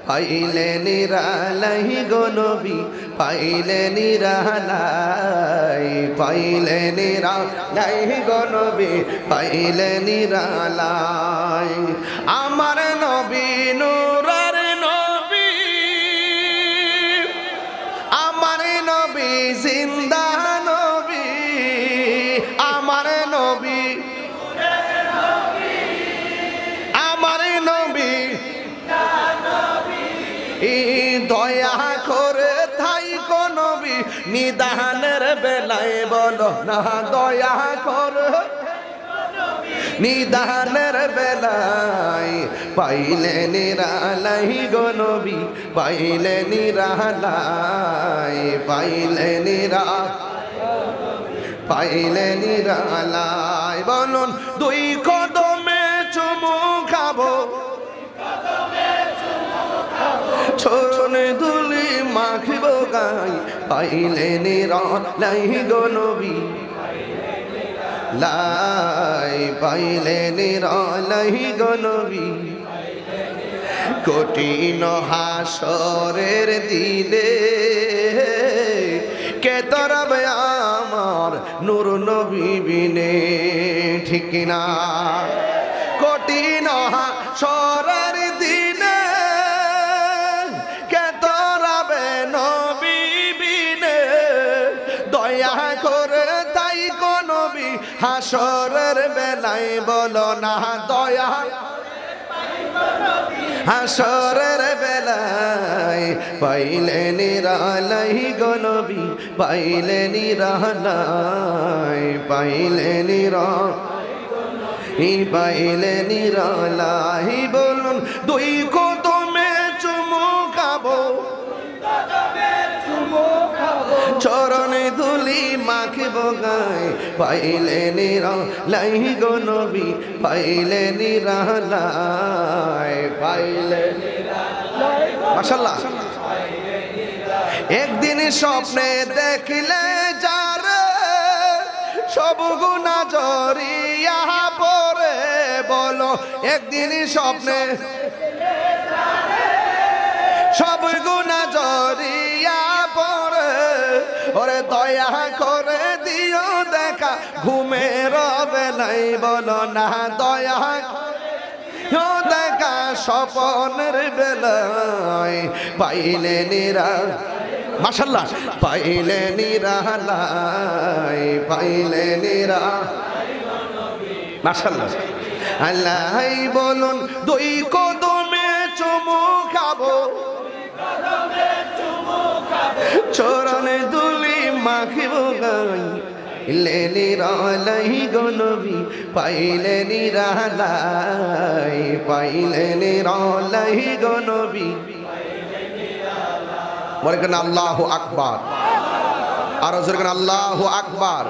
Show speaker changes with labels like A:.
A: পাইলে নিরালাই গো নবী পাইলে নিরালাই পাইলে নিরালাই গো নবী পাইলে নিরালাই আমার নবী নূরের নবী আমার নবী জিন্দা নবী আমার নবী আমার নবী দয়া করে থাই গো নবী নিদানের বেলায় বলো না দয়া করে নিদানের বেলায় পাইলে নিরালাই গো নবী পাইলে নিরালাই পাইলে পাইলে নিরালাই বলুন দুই কদমে চুমু খাবো চরণে ধুলি মাখিব গাই পাইলে নিরালাই গো নবী লাই পাইলে নিরালাই গো নবী কঠিন হাসরের দিনে কে তরবে আমার নূর নবী বিনে ঠিক না কঠিন হাসরের দিনে কে তরবে নবী বিনে দয়া করে তাই গো নবী হাসরের বেলায় বলো না দয়া হাসরের বেলায় পাইলে নিরালাই গো নবী পাইলে নিরালাই পাইলে পাইলে নিরালাই বলুন দুই কদমে চুমু খাবো চরণে ধুলি মাখিব গায় পাইলে নিরালাই গো নবী পাইলে নিরালাই পাইলে মাশাআল্লাহ একদিন স্বপ্নে দেখিলে যারে সব গুনাহ জড়িয়া পড়ে বলো একদিন স্বপ্নে সব গুনাহ জড়িয়া পড়ে ওরে দয়া করে দিও দেখা ঘুমের বেলায় বলো না দয়া দেখা স্বপ্নের বেলায় পাইলে মাশাআল্লাহ পাইলে নিরালাই পাইলে মাশাআল্লাহ আল্লাহ বলুন দুই কদমে চুমু খাবো চরণে ধুলি মাখিব গাই পাইলে নিরালাই গো নবী পাইলে নিরালাই পাইলে নিরালাই গো নবী বলেন আল্লাহু আকবার আর জোরে আল্লাহু আকবার